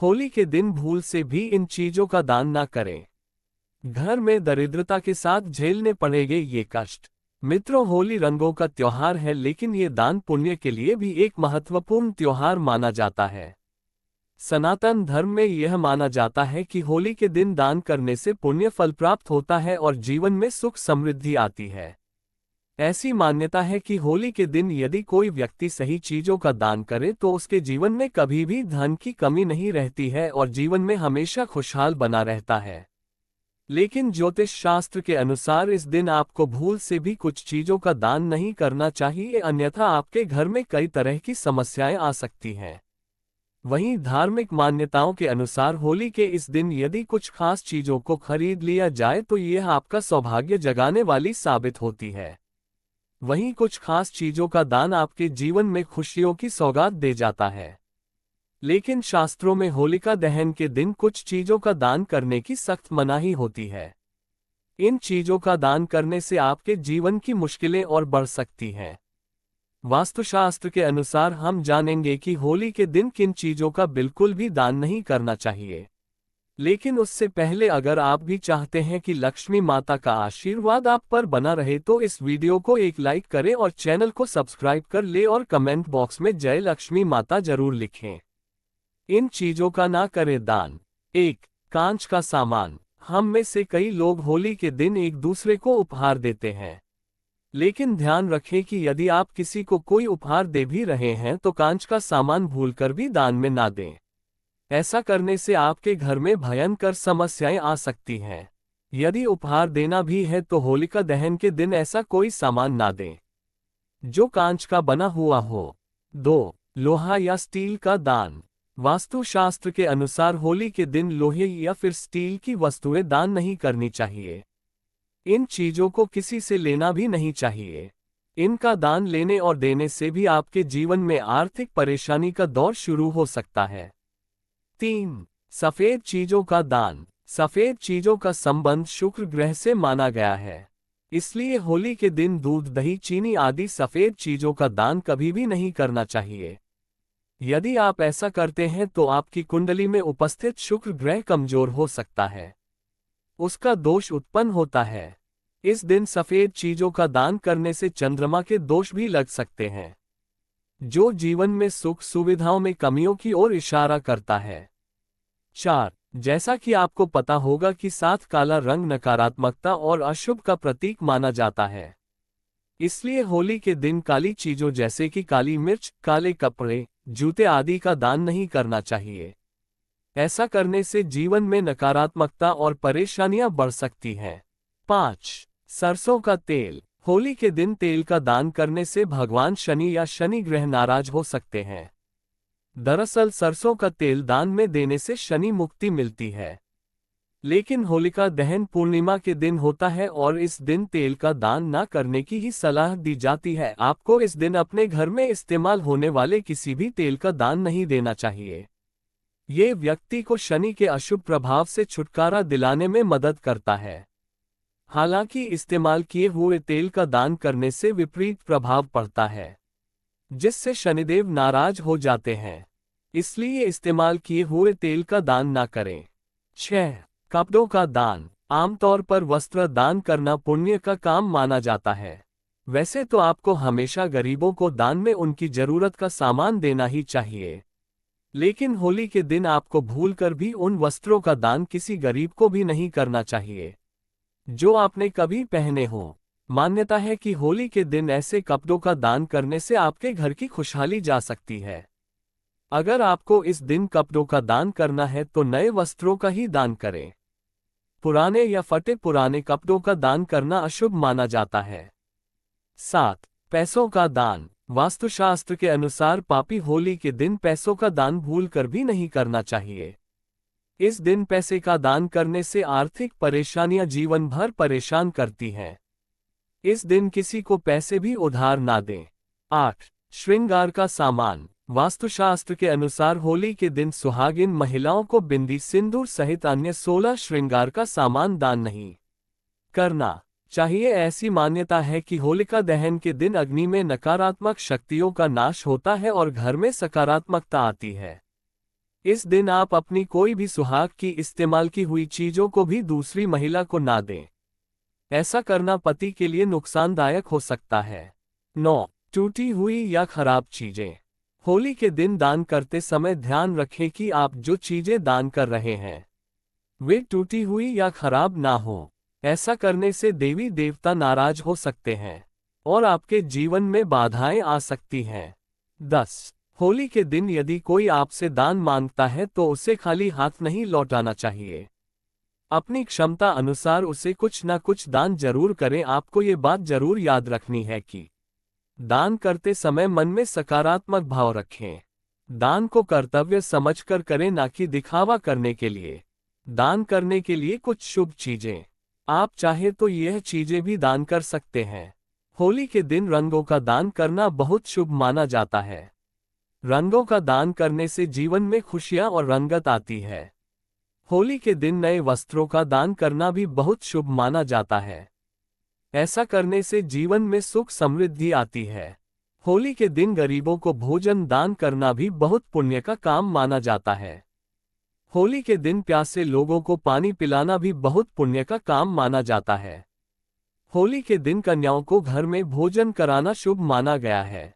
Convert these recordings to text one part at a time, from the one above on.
होली के दिन भूल से भी इन चीजों का दान ना करें। घर में दरिद्रता के साथ झेलने पड़ेंगे ये कष्ट। मित्रों, होली रंगों का त्योहार है, लेकिन ये दान पुण्य के लिए भी एक महत्वपूर्ण त्योहार माना जाता है। सनातन धर्म में यह माना जाता है कि होली के दिन दान करने से पुण्य फल प्राप्त होता है और जीवन में सुख समृद्धि आती है। ऐसी मान्यता है कि होली के दिन यदि कोई व्यक्ति सही चीजों का दान करे तो उसके जीवन में कभी भी धन की कमी नहीं रहती है और जीवन में हमेशा खुशहाल बना रहता है। लेकिन ज्योतिष शास्त्र के अनुसार इस दिन आपको भूल से भी कुछ चीजों का दान नहीं करना चाहिए, अन्यथा आपके घर में कई तरह की समस्याएं आ सकती हैं। वहीं धार्मिक मान्यताओं के अनुसार होली के इस दिन यदि कुछ खास चीजों को खरीद लिया जाए तो यह आपका सौभाग्य जगाने वाली साबित होती है। वहीं कुछ खास चीजों का दान आपके जीवन में खुशियों की सौगात दे जाता है। लेकिन शास्त्रों में होलिका दहन के दिन कुछ चीजों का दान करने की सख्त मनाही होती है। इन चीजों का दान करने से आपके जीवन की मुश्किलें और बढ़ सकती हैं। वास्तुशास्त्र के अनुसार हम जानेंगे कि होली के दिन किन चीजों का बिल्कुल भी दान नहीं करना चाहिए। लेकिन उससे पहले अगर आप भी चाहते हैं कि लक्ष्मी माता का आशीर्वाद आप पर बना रहे तो इस वीडियो को एक लाइक करें और चैनल को सब्सक्राइब कर ले और कमेंट बॉक्स में जय लक्ष्मी माता जरूर लिखें। इन चीजों का ना करें दान। 1. कांच का सामान। हम में से कई लोग होली के दिन एक दूसरे को उपहार देते हैं, लेकिन ध्यान रखें कि यदि आप किसी को कोई उपहार दे भी रहे हैं तो कांच का सामान भूलकर भी दान में ना दें। ऐसा करने से आपके घर में भयंकर समस्याएं आ सकती हैं। यदि उपहार देना भी है तो होलिका दहन के दिन ऐसा कोई सामान ना दें जो कांच का बना हुआ हो। 2. लोहा या स्टील का दान। वास्तुशास्त्र के अनुसार होली के दिन लोहे या फिर स्टील की वस्तुएं दान नहीं करनी चाहिए। इन चीजों को किसी से लेना भी नहीं चाहिए। इनका दान लेने और देने से भी आपके जीवन में आर्थिक परेशानी का दौर शुरू हो सकता है। 3. सफेद चीजों का दान। सफेद चीजों का संबंध शुक्र ग्रह से माना गया है, इसलिए होली के दिन दूध, दही, चीनी आदि सफेद चीजों का दान कभी भी नहीं करना चाहिए। यदि आप ऐसा करते हैं तो आपकी कुंडली में उपस्थित शुक्र ग्रह कमजोर हो सकता है, उसका दोष उत्पन्न होता है। इस दिन सफेद चीजों का दान करने से चंद्रमा के दोष भी लग सकते हैं, जो जीवन में सुख सुविधाओं में कमियों की ओर इशारा करता है। 4. जैसा कि आपको पता होगा कि 7 काला रंग नकारात्मकता और अशुभ का प्रतीक माना जाता है, इसलिए होली के दिन काली चीजों जैसे कि काली मिर्च, काले कपड़े, जूते आदि का दान नहीं करना चाहिए। ऐसा करने से जीवन में नकारात्मकता और परेशानियां बढ़ सकती हैं। 5. सरसों का तेल। होली के दिन तेल का दान करने से भगवान शनि या शनि ग्रह नाराज हो सकते हैं। दरअसल सरसों का तेल दान में देने से शनि मुक्ति मिलती है, लेकिन होलिका दहन पूर्णिमा के दिन होता है और इस दिन तेल का दान ना करने की ही सलाह दी जाती है। आपको इस दिन अपने घर में इस्तेमाल होने वाले किसी भी तेल का दान नहीं देना चाहिए। ये व्यक्ति को शनि के अशुभ प्रभाव से छुटकारा दिलाने में मदद करता है। हालांकि इस्तेमाल किए हुए तेल का दान करने से विपरीत प्रभाव पड़ता है, जिससे शनिदेव नाराज हो जाते हैं, इसलिए इस्तेमाल किए हुए तेल का दान ना करें। 6. कपड़ों का दान। आमतौर पर वस्त्र दान करना पुण्य का काम माना जाता है। वैसे तो आपको हमेशा गरीबों को दान में उनकी जरूरत का सामान देना ही चाहिए, लेकिन होली के दिन आपको भूलकर भी उन वस्त्रों का दान किसी गरीब को भी नहीं करना चाहिए जो आपने कभी पहने हो। मान्यता है कि होली के दिन ऐसे कपड़ों का दान करने से आपके घर की खुशहाली जा सकती है। अगर आपको इस दिन कपड़ों का दान करना है तो नए वस्त्रों का ही दान करें। पुराने या फटे पुराने कपड़ों का दान करना अशुभ माना जाता है। 7. पैसों का दान। वास्तुशास्त्र के अनुसार पापी होली के दिन पैसों का दान भूलकर भी नहीं करना चाहिए। इस दिन पैसे का दान करने से आर्थिक परेशानियां जीवन भर परेशान करती हैं। इस दिन किसी को पैसे भी उधार ना दें। 8. श्रृंगार का सामान। वास्तुशास्त्र के अनुसार होली के दिन सुहागिन महिलाओं को बिंदी, सिंदूर सहित अन्य 16 श्रृंगार का सामान दान नहीं करना चाहिए। ऐसी मान्यता है कि होलिका दहन के दिन अग्नि में नकारात्मक शक्तियों का नाश होता है और घर में सकारात्मकता आती है। इस दिन आप अपनी कोई भी सुहाग की इस्तेमाल की हुई चीजों को भी दूसरी महिला को ना दें। ऐसा करना पति के लिए नुकसानदायक हो सकता है। 9. टूटी हुई या खराब चीजें। होली के दिन दान करते समय ध्यान रखें कि आप जो चीजें दान कर रहे हैं वे टूटी हुई या खराब ना हो। ऐसा करने से देवी देवता नाराज हो सकते हैं और आपके जीवन में बाधाएं आ सकती हैं। 10. होली के दिन यदि कोई आपसे दान मांगता है तो उसे खाली हाथ नहीं लौटाना चाहिए। अपनी क्षमता अनुसार उसे कुछ न कुछ दान जरूर करें। आपको ये बात जरूर याद रखनी है कि दान करते समय मन में सकारात्मक भाव रखें। दान को कर्तव्य समझकर करें, ना कि दिखावा करने के लिए। दान करने के लिए कुछ शुभ चीजें आप चाहे तो यह चीजें भी दान कर सकते हैं। होली के दिन रंगों का दान करना बहुत शुभ माना जाता है। रंगों का दान करने से जीवन में खुशियां और रंगत आती है। होली के दिन नए वस्त्रों का दान करना भी बहुत शुभ माना जाता है। ऐसा करने से जीवन में सुख समृद्धि आती है। होली के दिन गरीबों को भोजन दान करना भी बहुत पुण्य का काम माना जाता है। होली के दिन प्यासे लोगों को पानी पिलाना भी बहुत पुण्य का काम माना जाता है। होली के दिन कन्याओं को घर में भोजन कराना शुभ माना गया है।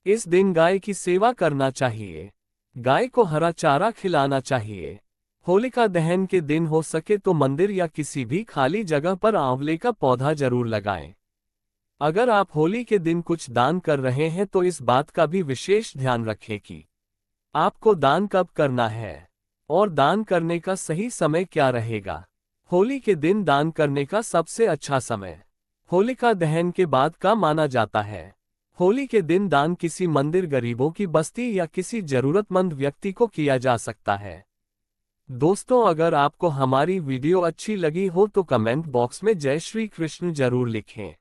इस दिन गाय की सेवा करना चाहिए। गाय को हरा चारा खिलाना चाहिए। होलिका दहन के दिन हो सके तो मंदिर या किसी भी खाली जगह पर आंवले का पौधा जरूर लगाएं। अगर आप होली के दिन कुछ दान कर रहे हैं तो इस बात का भी विशेष ध्यान रखें कि आपको दान कब करना है और दान करने का सही समय क्या रहेगा। होली के दिन दान करने का सबसे अच्छा समय होलिका दहन के बाद का माना जाता है। होली के दिन दान किसी मंदिर, गरीबों की बस्ती या किसी जरूरतमंद व्यक्ति को किया जा सकता है। दोस्तों, अगर आपको हमारी वीडियो अच्छी लगी हो तो कमेंट बॉक्स में जय श्री कृष्ण जरूर लिखें।